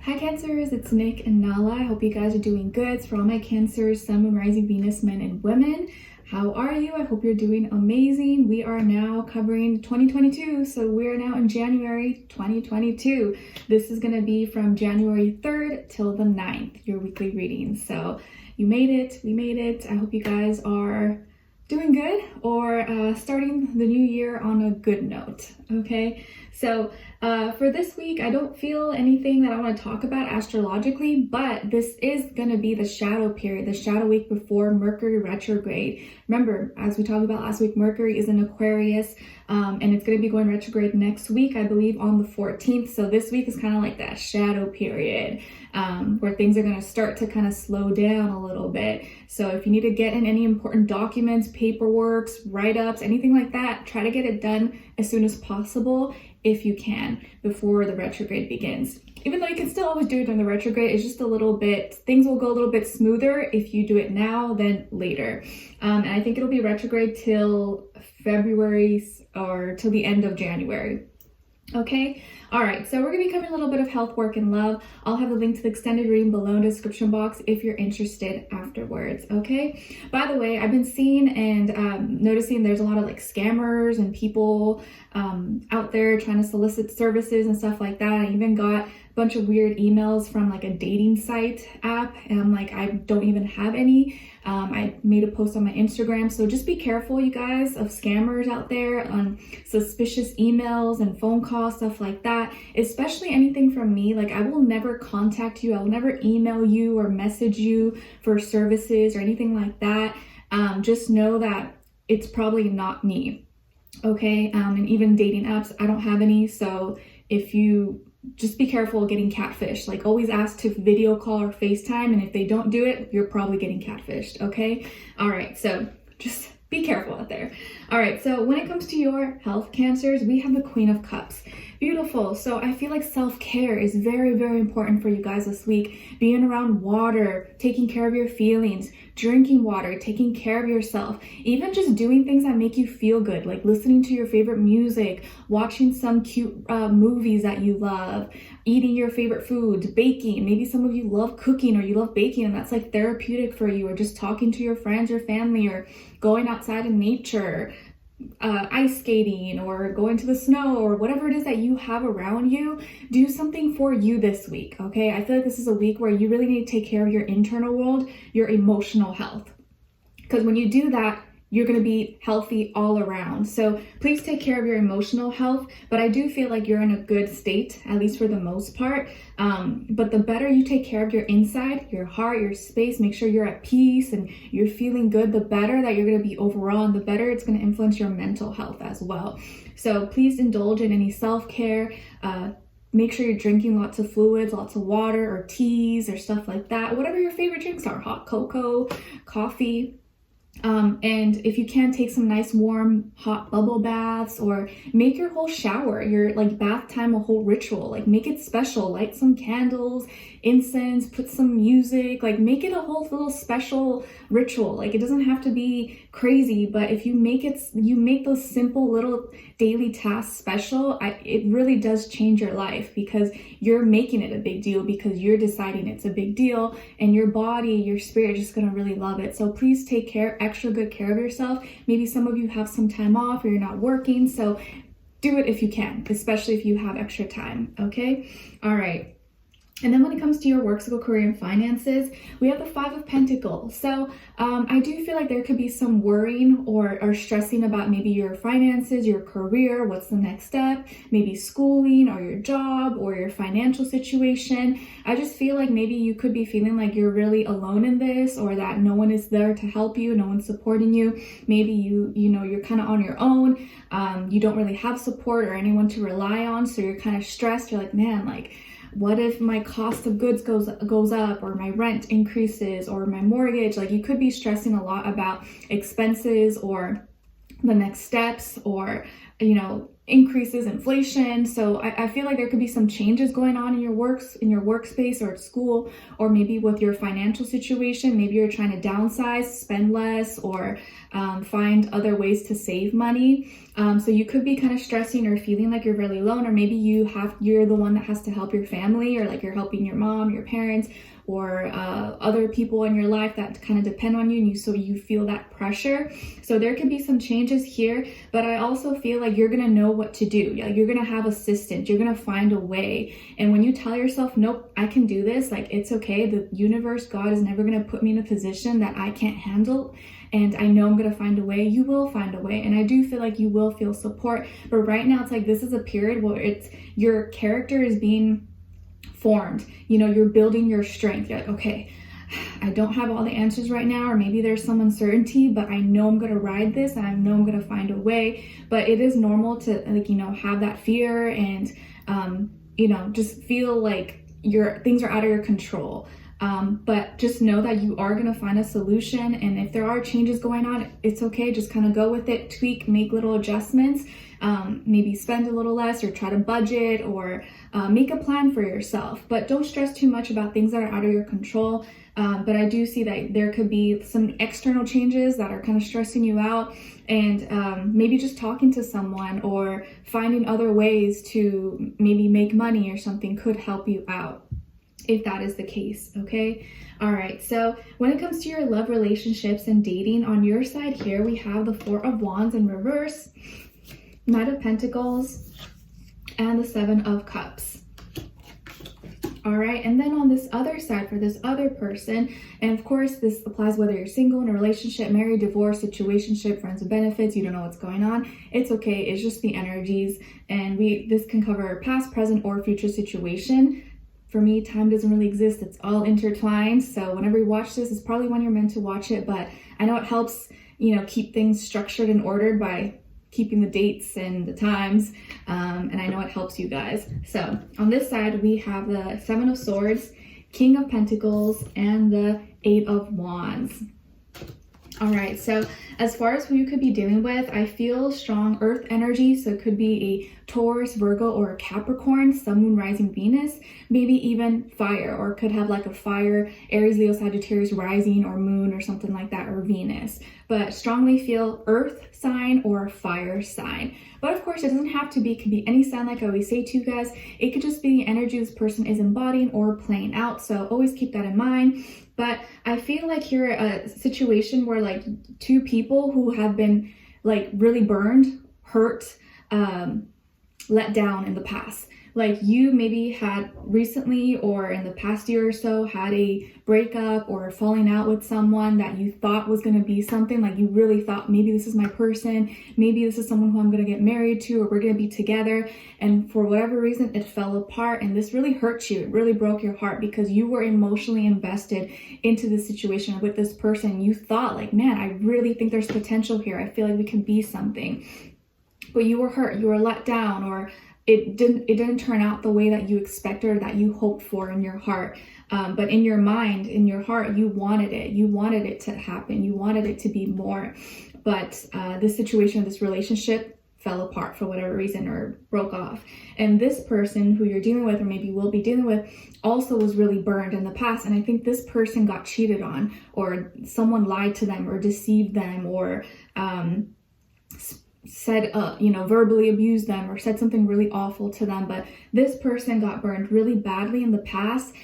Hi Cancers, it's Nick and Nala. I hope you guys are doing good. It's for all my Cancers, Sun, Moon, Rising, Venus, men and women. How are you? I hope you're doing amazing. We are now covering 2022, so we're now in January 2022. This is going to be from January 3rd till the 9th, your weekly reading. So you made it, we made it. I hope you guys are doing good or starting the new year on a good note. Okay, so for this week, I don't feel anything that I want to talk about astrologically, but this is going to be the shadow period, the shadow week before Mercury retrograde. Remember, as we talked about last week, Mercury is in Aquarius, and it's going to be going retrograde next week, I believe on the 14th. So this week is kind of like that shadow period where things are going to start to kind of slow down a little bit. So if you need to get in any important documents, paperwork, write-ups, anything like that, try to get it done as soon as possible if you can before the retrograde begins. Even though you can still always do it during the retrograde, it's just a little bit, things will go a little bit smoother if you do it now than later. And I think it'll be retrograde till February or till the end of January. Okay, all right, so we're going to be covering a little bit of health, work, and love. I'll have the link to the extended reading below in the description box if you're interested afterwards, okay? By the way, I've been seeing and noticing there's a lot of like scammers and people out there trying to solicit services and stuff like that. I even got a bunch of weird emails from like a dating site app, and I'm like, I don't even have any. I made a post on my Instagram, so just be careful, you guys, of scammers out there on suspicious emails and phone calls, stuff like that, especially anything from me. Like, I will never contact you. I will never email you or message you for services or anything like that. Just know that it's probably not me, okay? And even dating apps, I don't have any, so if you just be careful getting catfished. Like, always ask to video call or FaceTime, and if they don't do it, you're probably getting catfished, okay? All right, so just be careful out there. All right, so when it comes to your health, Cancers, we have the Queen of Cups. Beautiful. So I feel like self-care is very, very important for you guys this week. Being around water, taking care of your feelings, drinking water, taking care of yourself, even just doing things that make you feel good, like listening to your favorite music, watching some cute movies that you love, eating your favorite foods, baking. Maybe some of you love cooking or you love baking and that's like therapeutic for you, or just talking to your friends or family, or going outside in nature, ice skating, or going to the snow, or whatever it is that you have around you. Do something for you this week, okay? I feel like this is a week where you really need to take care of your internal world, your emotional health, because when you do that, you're going to be healthy all around. So please take care of your emotional health. But I do feel like you're in a good state, at least for the most part. But the better you take care of your inside, your heart, your space, make sure you're at peace and you're feeling good, the better that you're going to be overall, and the better it's going to influence your mental health as well. So please indulge in any self-care. Make sure you're drinking lots of fluids, lots of water or teas or stuff like that. Whatever your favorite drinks are, hot cocoa, coffee. And if you can, take some nice warm hot bubble baths, or make your whole shower, your like bath time, a whole ritual. Like, make it special, light some candles, incense, put some music, like make it a whole little special ritual. Like, it doesn't have to be crazy, but if you make those simple little daily tasks special, it really does change your life, because you're making it a big deal, because you're deciding it's a big deal, and your body, your spirit is just gonna really love it. So please take extra good care of yourself. Maybe some of you have some time off or you're not working, so do it if you can, especially if you have extra time, okay? All right. And then when it comes to your work, school, career, and finances, we have the Five of Pentacles. So I do feel like there could be some worrying or stressing about maybe your finances, your career, what's the next step, maybe schooling or your job or your financial situation. I just feel like maybe you could be feeling like you're really alone in this, or that no one is there to help you, no one's supporting you. Maybe you're kind of on your own. You don't really have support or anyone to rely on, so you're kind of stressed. You're like, man, like, what if my cost of goods goes up, or my rent increases, or my mortgage? Like, you could be stressing a lot about expenses or the next steps, or increases inflation. So I feel like there could be some changes going on in your workspace or at school, or maybe with your financial situation. Maybe you're trying to downsize, spend less, or find other ways to save money. So you could be kind of stressing or feeling like you're really alone, or maybe you're the one that has to help your family, or like you're helping your mom, your parents, or other people in your life that kind of depend on you, and so you feel that pressure. So there could be some changes here, but I also feel like you're gonna know what to do. You're gonna have assistance, you're gonna find a way. And when you tell yourself, nope, I can do this, like it's okay, the universe, God is never gonna put me in a position that I can't handle, and I know I'm gonna find a way, you will find a way. And I do feel like you will feel support, but right now it's like this is a period where it's your character is being formed. You're building your strength. You're like, okay, I don't have all the answers right now, or maybe there's some uncertainty, but I know I'm gonna ride this, and I know I'm gonna find a way. But it is normal to have that fear and just feel like things are out of your control. But just know that you are going to find a solution, and if there are changes going on, it's okay. Just kind of go with it, tweak, make little adjustments, maybe spend a little less, or try to budget, or make a plan for yourself. But don't stress too much about things that are out of your control. But I do see that there could be some external changes that are kind of stressing you out, and maybe just talking to someone or finding other ways to maybe make money or something could help you out, if that is the case. Okay. All right. So when it comes to your love, relationships, and dating, on your side here, we have the Four of Wands in reverse, Knight of Pentacles, and the Seven of Cups. All right. And then on this other side, for this other person, and of course, this applies whether you're single, in a relationship, married, divorced, situationship, friends with benefits, you don't know what's going on. It's okay. It's just the energies. And this can cover past, present, or future situation. For me, time doesn't really exist. It's all intertwined. So whenever you watch this, it's probably when you're meant to watch it. But I know it helps, keep things structured and ordered by keeping the dates and the times. And I know it helps you guys. So on this side, we have the Seven of Swords, King of Pentacles, and the Eight of Wands. All right, so as far as who you could be dealing with, I feel strong earth energy. So it could be a Taurus, Virgo, or a Capricorn, Sun, Moon, Rising, Venus, maybe even fire, or could have like a fire, Aries, Leo, Sagittarius, rising, or moon, or something like that, or Venus. But strongly feel earth sign or fire sign. But of course, it doesn't have to be, it could be any sign, like I always say to you guys. It could just be the energy this person is embodying or playing out. So always keep that in mind. But I feel like you're a situation where like two people who have been like really burned, hurt, let down in the past. Like you maybe had recently or in the past year or so had a breakup or falling out with someone that you thought was going to be something, like you really thought maybe this is my person, maybe this is someone who I'm going to get married to, or we're going to be together, and for whatever reason it fell apart, and this really hurt you. It really broke your heart because you were emotionally invested into this situation with this person. You thought like, man, I really think there's potential here. I feel like we can be something. But you were hurt, you were let down, or it didn't turn out the way that you expected or that you hoped for in your heart. But in your mind, in your heart, you wanted it. You wanted it to happen. You wanted it to be more. But this situation, this relationship fell apart for whatever reason or broke off. And this person who you're dealing with, or maybe will be dealing with, also was really burned in the past. And I think this person got cheated on, or someone lied to them or deceived them, or said, verbally abused them, or said something really awful to them. But this person got burned really badly in the past.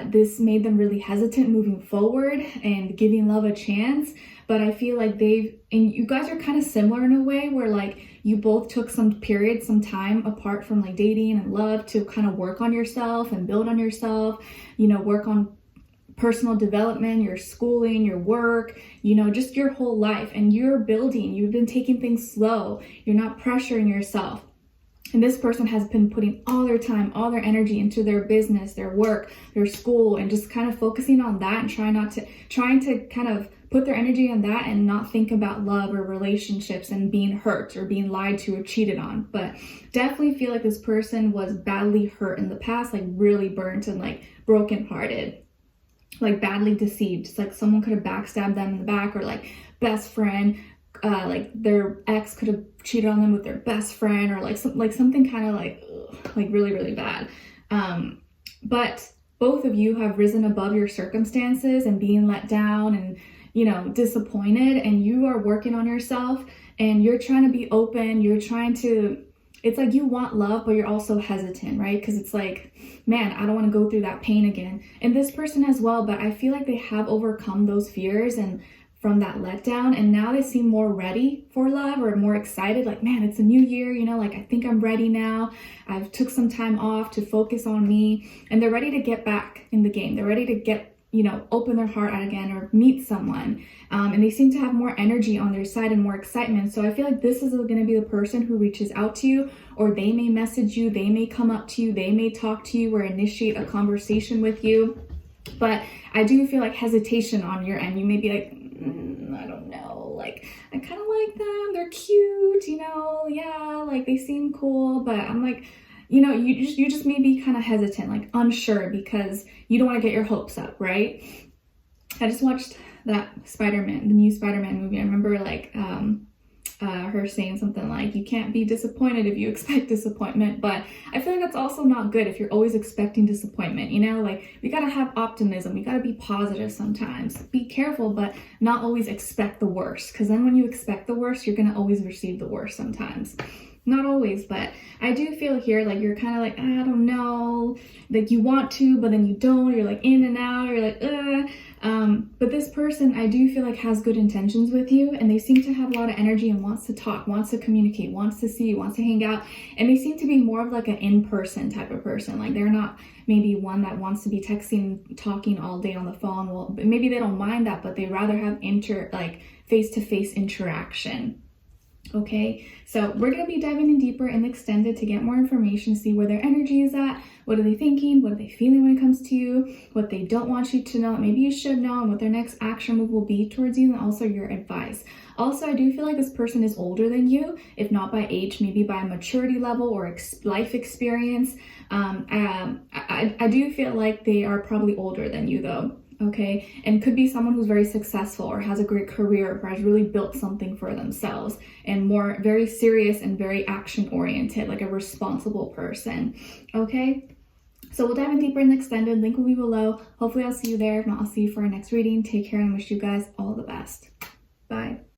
This made them really hesitant moving forward and giving love a chance. But I feel like and you guys are kind of similar in a way where like you both took some time apart from like dating and love to kind of work on yourself and build on yourself, work on personal development, your schooling, your work, just your whole life. And you've been taking things slow. You're not pressuring yourself. And this person has been putting all their time, all their energy into their business, their work, their school, and just kind of focusing on that and trying to kind of put their energy on that and not think about love or relationships and being hurt or being lied to or cheated on. But definitely feel like this person was badly hurt in the past, like really burnt and like brokenhearted. Like badly deceived. It's like someone could have backstabbed them in the back, or like best friend like their ex could have cheated on them with their best friend, or like something kind of like really, really bad. But both of you have risen above your circumstances and being let down and, you know, disappointed, and you are working on yourself and you're trying to be open. You're trying to, it's like you want love, but you're also hesitant, right? Because it's like, man, I don't want to go through that pain again. And this person as well, but I feel like they have overcome those fears and from that letdown, and now they seem more ready for love, or more excited, like, man, it's a new year, you know, like I think I'm ready now. I've took some time off to focus on me, and they're ready to get back in the game. They're ready to get, you know, open their heart out again or meet someone. And they seem to have more energy on their side and more excitement. So I feel like this is going to be the person who reaches out to you, or they may message you, they may come up to you, they may talk to you or initiate a conversation with you. But I do feel like hesitation on your end. You may be like, I don't know, like I kind of like them, they're cute, you know, yeah, like they seem cool, but I'm like, you know, you just may be kind of hesitant, like unsure, because you don't want to get your hopes up, right? I just watched that Spider-Man, the new Spider-Man movie. I remember like her saying something like, you can't be disappointed if you expect disappointment. But I feel like that's also not good if you're always expecting disappointment, you know, like we gotta have optimism, we gotta be positive sometimes. Be careful, but not always expect the worst, because then when you expect the worst, you're gonna always receive the worst sometimes. Not always, but I do feel here like you're kind of like, I don't know, like you want to, but then you don't, you're like in and out, you're like, but this person, I do feel like has good intentions with you, and they seem to have a lot of energy and wants to talk, wants to communicate, wants to see you, wants to hang out, and they seem to be more of like an in-person type of person. Like they're not maybe one that wants to be texting, talking all day on the phone. Well, maybe they don't mind that, but they rather have face-to-face interaction. Okay, so we're going to be diving in deeper in the extended to get more information, see where their energy is at, what are they thinking, what are they feeling when it comes to you, what they don't want you to know, maybe you should know, and what their next action move will be towards you, and also your advice. Also, I do feel like this person is older than you, if not by age, maybe by maturity level or life experience. I do feel like they are probably older than you though. Okay, and could be someone who's very successful or has a great career or has really built something for themselves, and more very serious and very action oriented, like a responsible person. Okay, so we'll dive in deeper in the extended. Link will be below. Hopefully I'll see you there. If not, I'll see you for our next reading. Take care and wish you guys all the best. Bye.